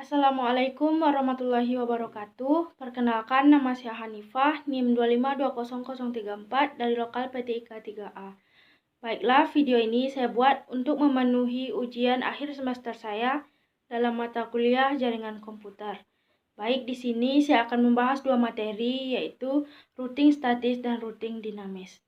Assalamualaikum warahmatullahi wabarakatuh. Perkenalkan, nama saya Hanifah, NIM 2520034 dari lokal PT IKA 3A. Baiklah, video ini saya buat untuk memenuhi ujian akhir semester saya dalam mata kuliah jaringan komputer. Baik, di sini saya akan membahas dua materi, yaitu routing statis dan routing dinamis.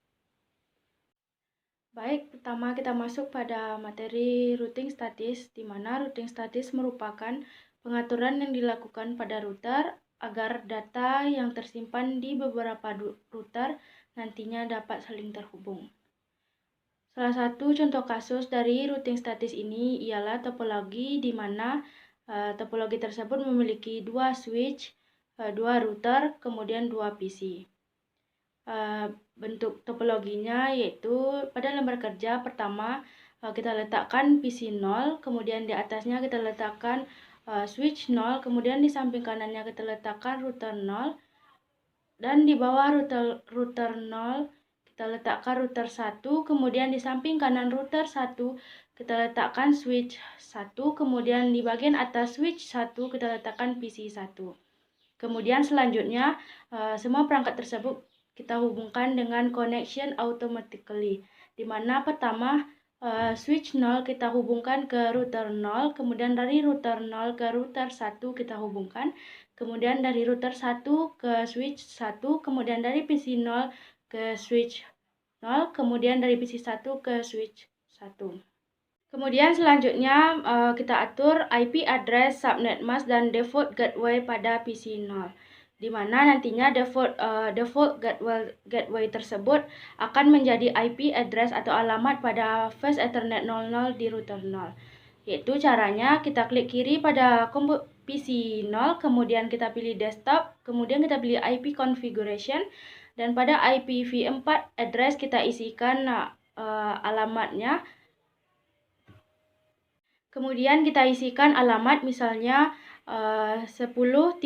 Baik, pertama kita masuk pada materi routing statis, di mana routing statis merupakan pengaturan yang dilakukan pada router agar data yang tersimpan di beberapa router nantinya dapat saling terhubung. Salah satu contoh kasus dari routing statis ini ialah topologi di mana topologi tersebut memiliki dua switch, dua router, kemudian dua PC. Bentuk topologinya yaitu pada lembar kerja pertama kita letakkan PC 0, kemudian di atasnya kita letakkan switch 0, kemudian di samping kanannya kita letakkan router 0, dan di bawah router 0 kita letakkan router 1, kemudian di samping kanan router 1 kita letakkan switch 1, kemudian di bagian atas switch 1 kita letakkan PC 1. Kemudian selanjutnya semua perangkat tersebut kita hubungkan dengan connection automatically, di mana pertama switch 0 kita hubungkan ke router 0, kemudian dari router 0 ke router 1 kita hubungkan, kemudian dari router 1 ke switch 1, kemudian dari PC 0 ke switch 0, kemudian dari PC 1 ke switch 1. Kemudian selanjutnya kita atur IP address, subnet mask, dan default gateway pada PC 0. Di mana nantinya default gateway tersebut akan menjadi IP address atau alamat pada fast Ethernet 00 di router 0. Yaitu caranya kita klik kiri pada PC 0, kemudian kita pilih desktop, kemudian kita pilih IP configuration, dan pada IPv4 address kita isikan alamatnya. Kemudian kita isikan alamat misalnya 10.0.50.1.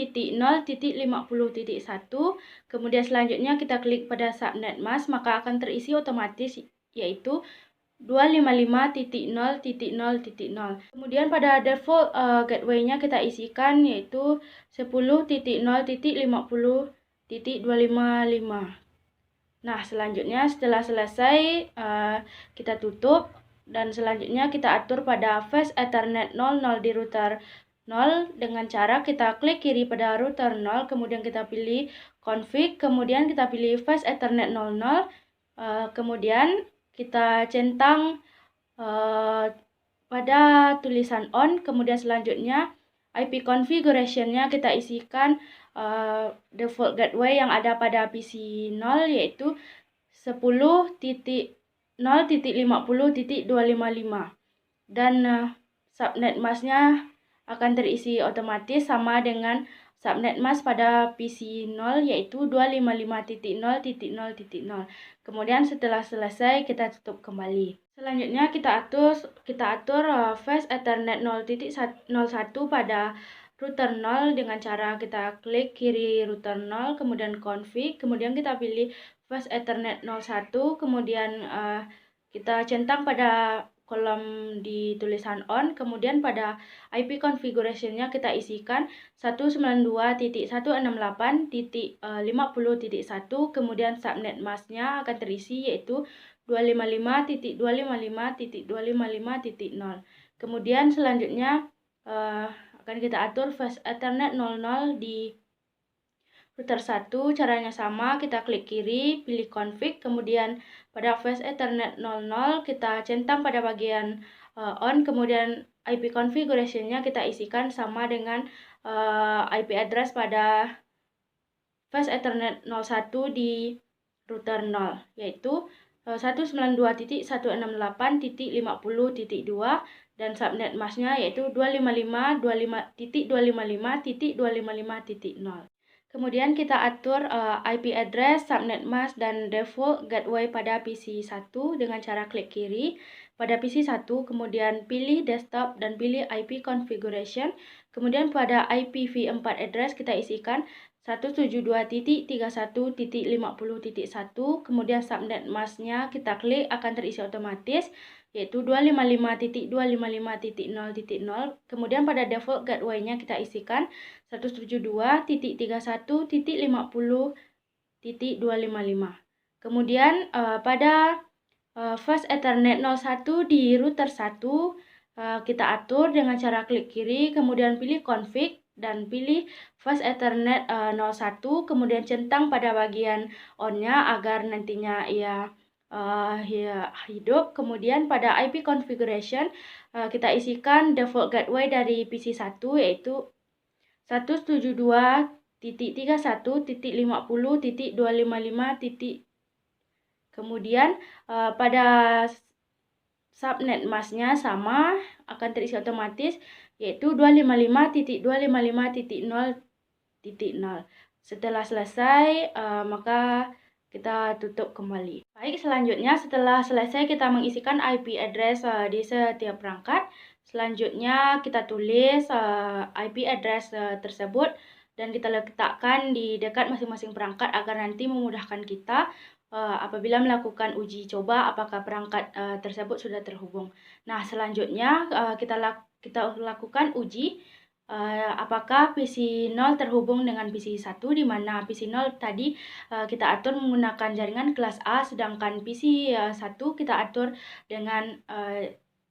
Kemudian selanjutnya kita klik pada subnet mask, maka akan terisi otomatis yaitu 255.0.0.0. Kemudian pada default gateway-nya kita isikan yaitu 10.0.50.255. Nah, selanjutnya setelah selesai kita tutup. Dan selanjutnya kita atur pada fast Ethernet 00 di router 0 dengan cara kita klik kiri pada router 0, kemudian kita pilih config, kemudian kita pilih fast Ethernet 00, kemudian kita centang pada tulisan on, kemudian selanjutnya IP configuration-nya kita isikan default gateway yang ada pada PC 0 yaitu 10.0.50.255, dan subnet mask-nya akan terisi otomatis sama dengan subnet mask pada PC 0 yaitu 255.0.0.0. Kemudian setelah selesai kita tutup kembali. Selanjutnya kita atur fast Ethernet 0.01 pada router 0 dengan cara kita klik kiri router 0, kemudian config, kemudian kita pilih fast Ethernet 01, kemudian kita centang pada kolom di tulisan on, kemudian pada IP configuration-nya kita isikan 192.168.50.1, kemudian subnet mask-nya akan terisi yaitu 255.255.255.0. Kemudian selanjutnya akan kita atur fast Ethernet 00 di router 1, caranya sama, kita klik kiri, pilih config, kemudian pada fast Ethernet 00 kita centang pada bagian on, kemudian IP configuration-nya kita isikan sama dengan IP address pada fast Ethernet 01 di router 0 yaitu 192.168.50.2, dan subnet mask-nya yaitu 255.255.255.0. Kemudian kita atur IP address, subnet mask, dan default gateway pada PC 1 dengan cara klik kiri pada PC 1, kemudian pilih desktop dan pilih IP configuration. Kemudian pada IPv4 address kita isikan 172.31.50.1, kemudian subnet mask-nya kita klik akan terisi otomatis. yaitu 255.255.0.0. Kemudian pada default gateway-nya kita isikan 172.31.50.255. Kemudian pada fast Ethernet 01 di router 1 kita atur dengan cara klik kiri, kemudian pilih config dan pilih fast Ethernet 01, kemudian centang pada bagian on-nya agar nantinya ia hidup. Kemudian pada IP configuration kita isikan default gateway dari PC 1 yaitu 172.31.50.255. Kemudian pada subnet masknya sama, akan terisi otomatis, yaitu 255.255.0.0. Setelah selesai maka kita tutup kembali. Baik, selanjutnya setelah selesai kita mengisikan IP address di setiap perangkat. Selanjutnya kita tulis IP address tersebut dan kita letakkan di dekat masing-masing perangkat agar nanti memudahkan kita apabila melakukan uji coba apakah perangkat tersebut sudah terhubung. Nah, selanjutnya kita lakukan uji apakah PC 0 terhubung dengan PC 1, di mana PC 0 tadi kita atur menggunakan jaringan kelas A, sedangkan PC 1 kita atur dengan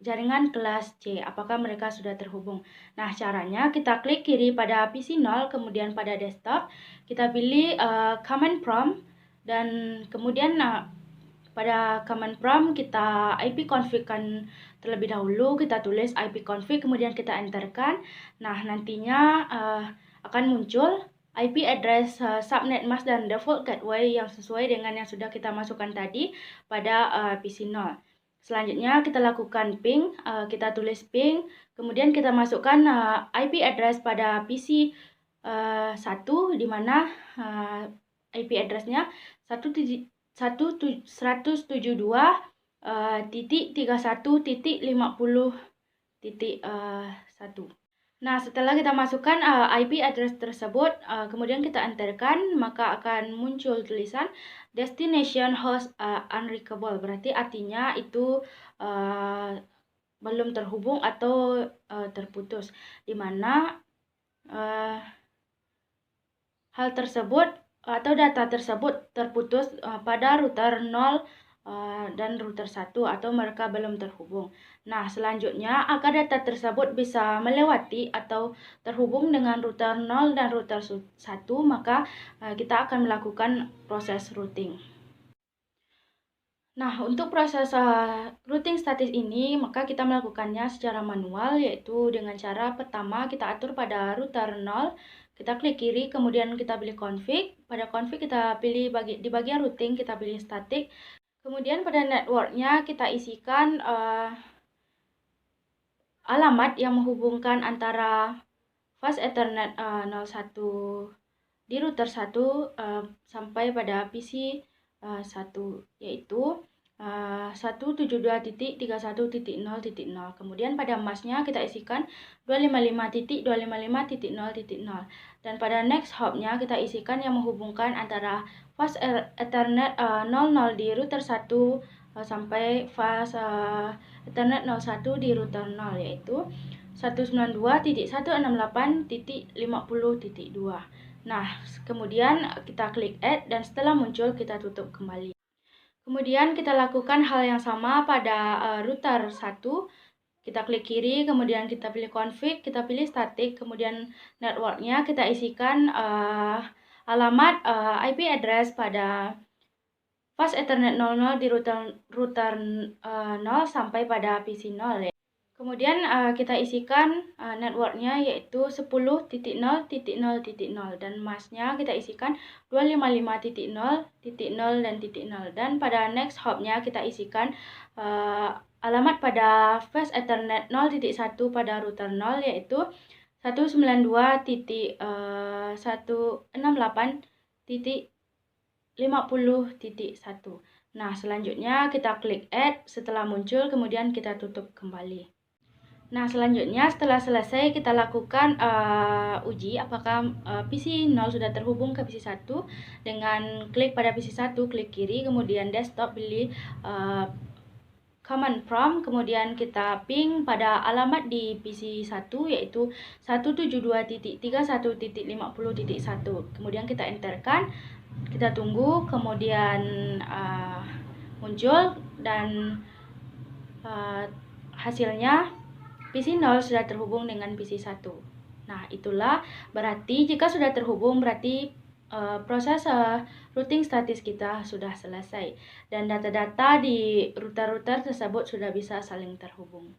jaringan kelas C, apakah mereka sudah terhubung. Nah, caranya kita klik kiri pada PC 0, kemudian pada desktop, kita pilih command prompt, dan kemudian pada command prompt kita ipconfig-kan terlebih dahulu, kita tulis ipconfig, kemudian kita enterkan. Nah, nantinya akan muncul IP address subnet mask dan default gateway yang sesuai dengan yang sudah kita masukkan tadi pada PC 0. Selanjutnya kita lakukan ping, kita tulis ping, kemudian kita masukkan IP address pada PC 1, di mana IP address-nya 172.31.50.1. Nah, setelah kita masukkan IP address tersebut, kemudian kita enterkan, maka akan muncul tulisan destination host unreachable. Berarti artinya itu belum terhubung atau terputus, di mana hal tersebut atau data tersebut terputus pada router 0 dan router 1 atau mereka belum terhubung. Nah, selanjutnya agar data tersebut bisa melewati atau terhubung dengan router 0 dan router 1, maka kita akan melakukan proses routing. Nah, untuk proses routing statis ini, maka kita melakukannya secara manual, yaitu dengan cara pertama kita atur pada router 0, kita klik kiri, kemudian kita pilih config. Pada config kita pilih di bagian routing, kita pilih static. Kemudian pada networknya kita isikan alamat yang menghubungkan antara fast Ethernet 01 di router 1 sampai pada PC 1, yaitu 172.31.0.0. Kemudian pada masknya kita isikan 255.255.0.0. Dan pada next hop-nya kita isikan yang menghubungkan antara fast Ethernet 00 di router 1 sampai fast Ethernet 01 di router 0, yaitu 192.168.50.2. Nah, kemudian kita klik add dan setelah muncul kita tutup kembali. Kemudian kita lakukan hal yang sama pada router 1. Kita klik kiri, kemudian kita pilih config, kita pilih static, kemudian networknya kita isikan alamat IP address pada fast Ethernet 00 di router 0 sampai pada PC 0. Kemudian kita isikan networknya yaitu 10.0.0.0 dan masknya kita isikan 255.0.0 dan 0. Dan pada next hop-nya kita isikan alamat pada fast Ethernet 0.1 pada router 0 yaitu 192.168.50.1. Nah, selanjutnya kita klik add, setelah muncul kemudian kita tutup kembali. Nah, selanjutnya setelah selesai kita lakukan uji apakah PC 0 sudah terhubung ke PC 1 dengan klik pada PC 1, klik kiri, kemudian desktop, pilih command prompt, kemudian kita ping pada alamat di PC 1 yaitu 172.31.50.1. Kemudian kita enterkan, kita tunggu, kemudian muncul dan hasilnya PC 0 sudah terhubung dengan PC 1. Nah, itulah berarti jika sudah terhubung berarti proses routing statis kita sudah selesai dan data-data di router-router tersebut sudah bisa saling terhubung.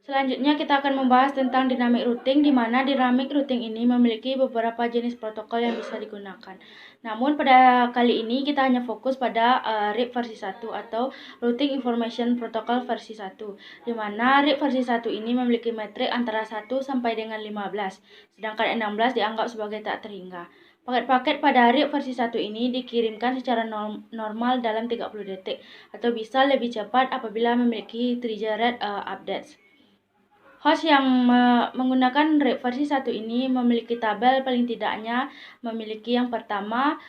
Selanjutnya kita akan membahas tentang dynamic routing, di mana dynamic routing ini memiliki beberapa jenis protokol yang bisa digunakan. Namun pada kali ini kita hanya fokus pada RIP versi 1 atau Routing Information Protocol versi 1, di mana RIP versi 1 ini memiliki metrik antara 1 sampai dengan 15, sedangkan 16 dianggap sebagai tak terhingga. Paket-paket pada RIP versi 1 ini dikirimkan secara normal dalam 30 detik atau bisa lebih cepat apabila memiliki triggered updates. Host yang menggunakan RIP versi 1 ini memiliki tabel paling tidaknya memiliki yang pertama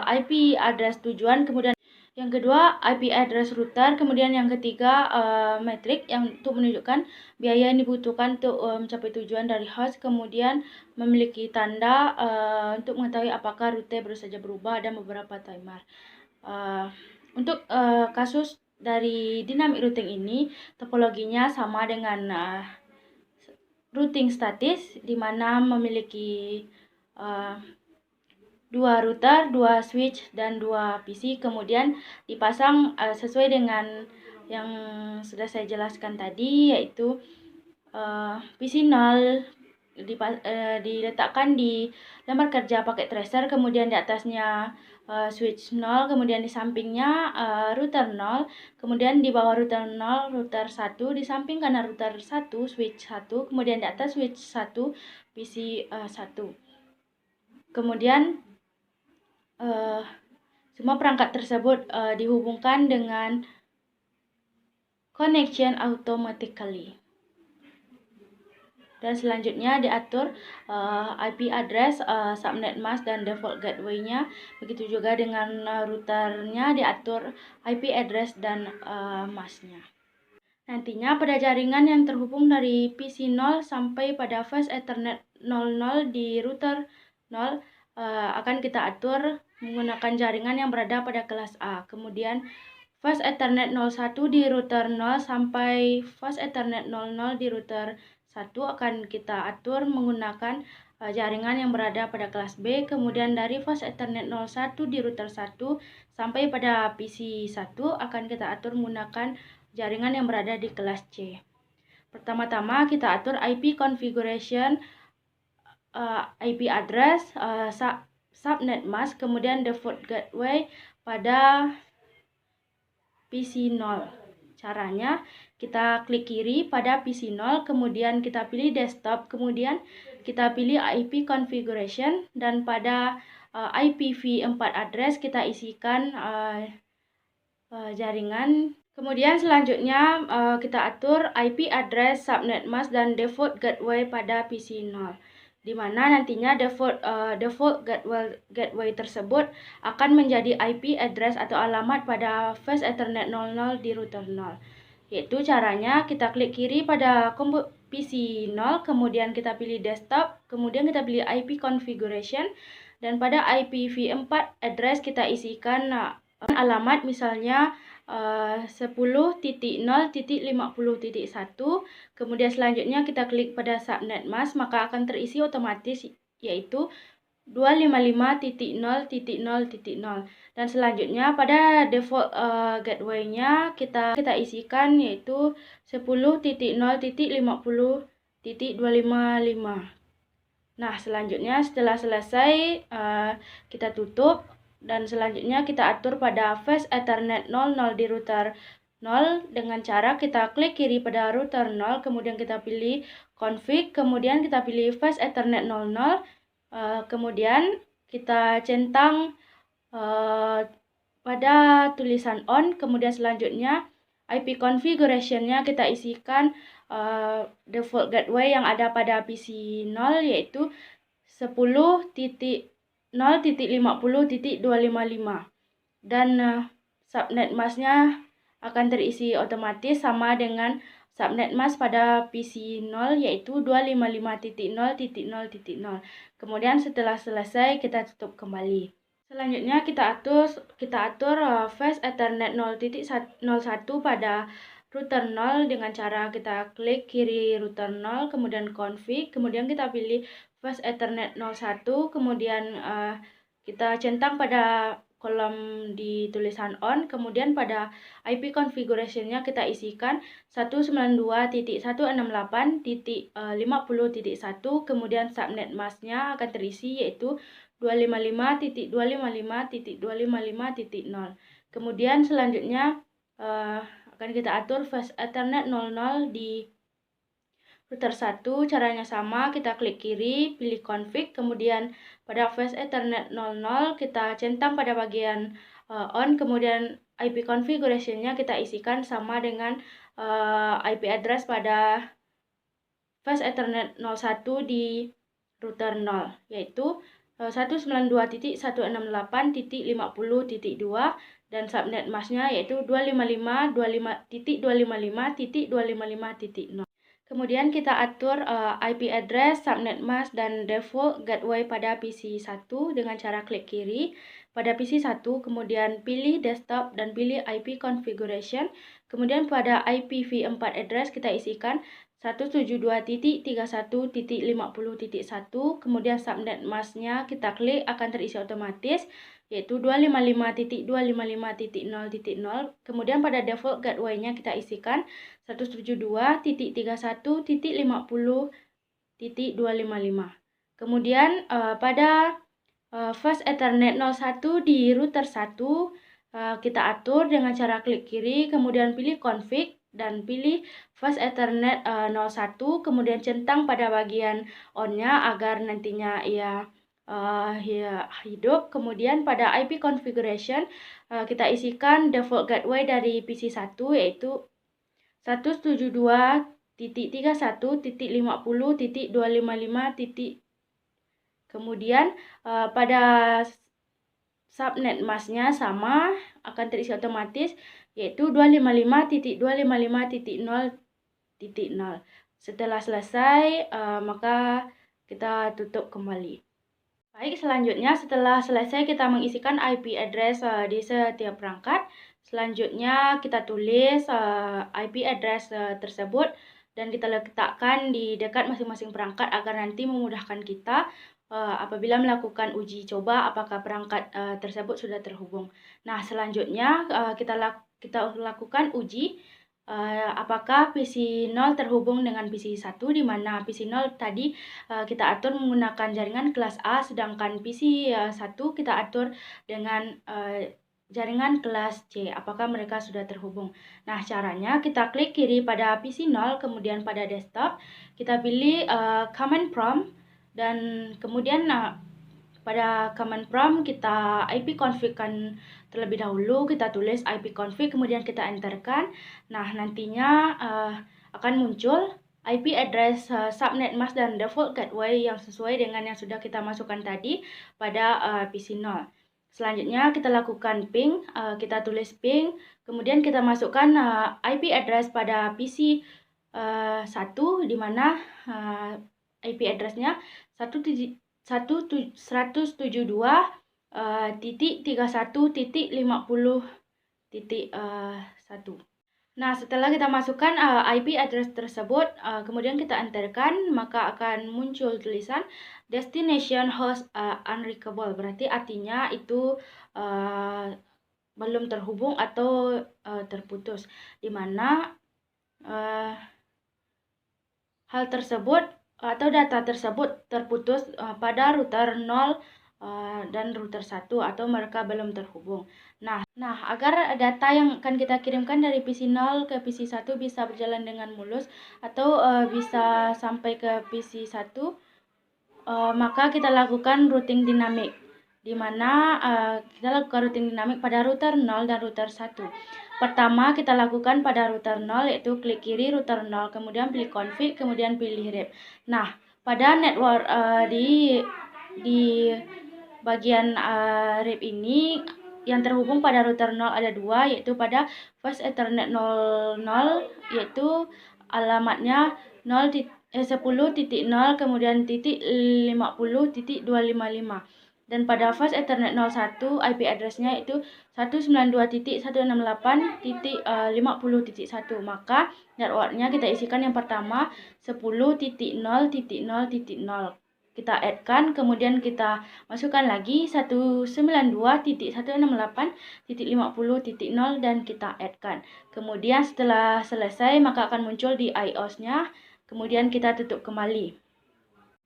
IP address tujuan, kemudian yang kedua IP address router, kemudian yang ketiga metrik yang untuk menunjukkan biaya yang dibutuhkan untuk mencapai tujuan dari host, kemudian memiliki tanda untuk mengetahui apakah rute baru saja berubah dan beberapa timer. Untuk kasus dari dynamic routing ini topologinya sama dengan routing statis, di mana memiliki dua router, dua switch, dan dua PC, kemudian dipasang sesuai dengan yang sudah saya jelaskan tadi, yaitu PC 0 diletakkan di lembar kerja paket tracer, kemudian di atasnya switch 0, kemudian di sampingnya router 0, kemudian di bawah router 0 router 1, di samping kanan router 1 switch 1, kemudian di atas switch 1 PC 1. Kemudian semua perangkat tersebut dihubungkan dengan connection automatically. Dan selanjutnya diatur IP address, subnet mask, dan default gateway-nya. Begitu juga dengan routernya diatur IP address dan mask-nya. Nantinya pada jaringan yang terhubung dari PC 0 sampai pada fast Ethernet 00 di router 0 akan kita atur menggunakan jaringan yang berada pada kelas A. Kemudian fast Ethernet 01 di router 0 sampai fast Ethernet 00 di router 1 akan kita atur menggunakan jaringan yang berada pada kelas B. Kemudian dari fast Ethernet 01 di router 1 sampai pada PC 1 akan kita atur menggunakan jaringan yang berada di kelas C. Pertama-tama kita atur IP configuration, IP address, subnet mask, kemudian default gateway pada PC 0. Caranya kita klik kiri pada PC 0, kemudian kita pilih desktop, kemudian kita pilih IP configuration, dan pada IPv4 address kita isikan jaringan. Kemudian selanjutnya kita atur IP address, subnet mask, dan default gateway pada PC 0. Di mana nantinya default gateway tersebut akan menjadi IP address atau alamat pada fast Ethernet 00 di router 0. Yaitu caranya kita klik kiri pada PC 0, kemudian kita pilih desktop, kemudian kita pilih IP configuration, dan pada IPv4 address kita isikan alamat misalnya 10.0.50.1. Kemudian selanjutnya kita klik pada subnet mask, maka akan terisi otomatis yaitu 255.0.0.0. Dan selanjutnya pada default gateway-nya kita isikan yaitu 10.0.50.255. Nah, selanjutnya setelah selesai kita tutup. Dan selanjutnya kita atur pada fast Ethernet 00 di router 0 dengan cara kita klik kiri pada router 0, kemudian kita pilih config, kemudian kita pilih fast Ethernet 00, kemudian kita centang pada tulisan on, kemudian selanjutnya IP configuration-nya kita isikan default gateway yang ada pada PC 0 yaitu 10.0.50.255 dan subnet mask-nya akan terisi otomatis sama dengan subnet mask pada PC 0 yaitu 255.0.0.0. Kemudian setelah selesai kita tutup kembali. Selanjutnya kita atur fast Ethernet 0.01 pada router 0 dengan cara kita klik kiri router 0, kemudian config, kemudian kita pilih fast Ethernet 01, kemudian kita centang pada kolom di tulisan on, kemudian pada IP configuration-nya kita isikan 192.168.50.1, kemudian subnet mask-nya akan terisi yaitu 255.255.255.0. Kemudian selanjutnya akan kita atur fast Ethernet 00 di router 1, caranya sama, kita klik kiri, pilih config, kemudian pada fast Ethernet 00 kita centang pada bagian on, kemudian IP configuration-nya kita isikan sama dengan IP address pada fast Ethernet 01 di router 0, yaitu 192.168.50.2 dan subnet mask-nya yaitu 255.255.255.0. Kemudian kita atur IP address, subnet mask, dan default gateway pada PC 1 dengan cara klik kiri pada PC 1, kemudian pilih desktop dan pilih IP configuration. Kemudian pada IPv4 address kita isikan 172.31.50.1, kemudian subnet mask-nya kita klik akan terisi otomatis yaitu 255.255.0.0. Kemudian pada default gateway-nya kita isikan 172.31.50.255. Kemudian pada fast Ethernet 01 di router 1 kita atur dengan cara klik kiri, kemudian pilih config dan pilih fast Ethernet 01, kemudian centang pada bagian on-nya agar nantinya ia hidup. Kemudian pada IP configuration kita isikan default gateway dari PC 1 yaitu 172.31.50.255. Kemudian pada subnet mask-nya sama, akan terisi otomatis yaitu 255.255.0.0. Setelah selesai maka kita tutup kembali. Baik, selanjutnya setelah selesai kita mengisikan IP address di setiap perangkat. Selanjutnya kita tulis IP address tersebut dan kita letakkan di dekat masing-masing perangkat agar nanti memudahkan kita apabila melakukan uji coba apakah perangkat tersebut sudah terhubung. Nah, selanjutnya kita lakukan uji apakah PC 0 terhubung dengan PC 1, di mana PC 0 tadi kita atur menggunakan jaringan kelas A, sedangkan PC 1 kita atur dengan jaringan kelas C, apakah mereka sudah terhubung. Nah, caranya kita klik kiri pada PC 0, kemudian pada desktop kita pilih command prompt, dan kemudian pada command prompt kita IP config-kan terlebih dahulu, kita tulis IP config, kemudian kita enterkan. Nah, nantinya akan muncul IP address, subnet mask, dan default gateway yang sesuai dengan yang sudah kita masukkan tadi pada PC 0. Selanjutnya kita lakukan ping, kita tulis ping, kemudian kita masukkan IP address pada PC 1, di mana IP address-nya 172.31.50.1. Nah, setelah kita masukkan IP address tersebut, kemudian kita enterkan, maka akan muncul tulisan destination host unreachable. Berarti artinya itu belum terhubung atau terputus, di mana hal tersebut atau data tersebut terputus pada router 0 dan router 1 atau mereka belum terhubung. Nah, agar data yang akan kita kirimkan dari PC 0 ke PC 1 bisa berjalan dengan mulus atau bisa sampai ke PC 1, maka kita lakukan routing dinamik, di mana kita lakukan routing dinamik pada router 0 dan router 1. Pertama kita lakukan pada router 0 yaitu klik kiri router 0, kemudian pilih config, kemudian pilih rep. Nah, pada network di bagian rep ini yang terhubung pada router 0 ada 2, yaitu pada Fast Ethernet 00, yaitu alamatnya 10.0 kemudian titik 50.255. Dan pada Fast Ethernet 01 IP address-nya itu 192.168.50.1. Maka network-nya kita isikan yang pertama 10.0.0.0. Kita add-kan, kemudian kita masukkan lagi 192.168.50.0 dan kita add-kan. Kemudian setelah selesai maka akan muncul di IOS-nya, kemudian kita tutup kembali.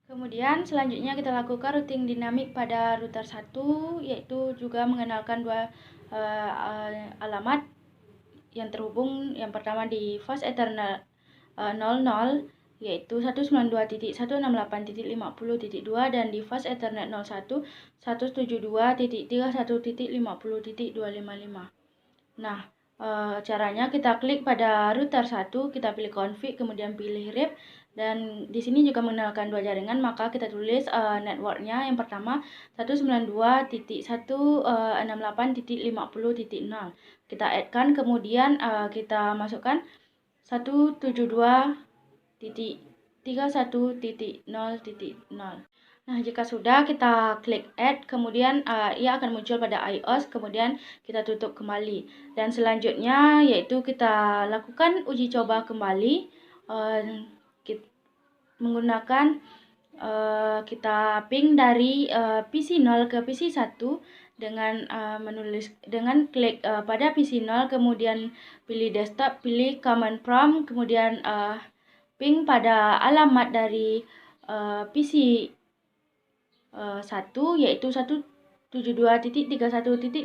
Kemudian selanjutnya kita lakukan routing dinamik pada router 1, yaitu juga mengenalkan dua alamat yang terhubung. Yang pertama di Fast Ethernet 00, yaitu 192.168.50.2, dan di Fast Ethernet 01 172.31.50.255. Nah, caranya kita klik pada router 1, kita pilih config, kemudian pilih RIP, dan di sini juga mengenalkan dua jaringan, maka kita tulis networknya yang pertama 192.168.50.0. Kita add-kan, kemudian kita masukkan 172.31.0.0. Nah, jika sudah, kita klik add, kemudian ia akan muncul pada iOS, kemudian kita tutup kembali. Dan selanjutnya yaitu kita lakukan uji coba kembali menggunakan kita ping dari PC 0 ke PC 1 dengan klik pada PC 0, kemudian pilih desktop, pilih command prompt, kemudian ping pada alamat dari PC 1, yaitu 172.31.50.1.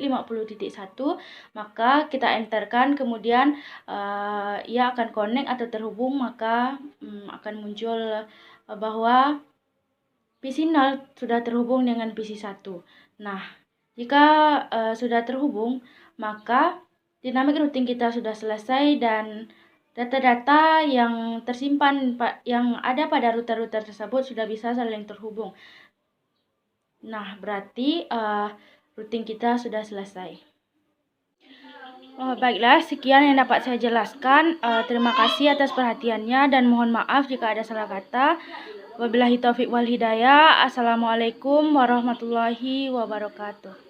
maka kita enterkan, kemudian ia akan connect atau terhubung, maka akan muncul bahwa PC 0 sudah terhubung dengan PC 1. Nah, jika sudah terhubung, maka dynamic routing kita sudah selesai dan data-data yang tersimpan yang ada pada router-router tersebut sudah bisa saling terhubung. Nah, berarti routing kita sudah selesai. Baiklah, sekian yang dapat saya jelaskan. Terima kasih atas perhatiannya dan mohon maaf jika ada salah kata. Wabillahi taufiq wal hidayah. Assalamualaikum warahmatullahi wabarakatuh.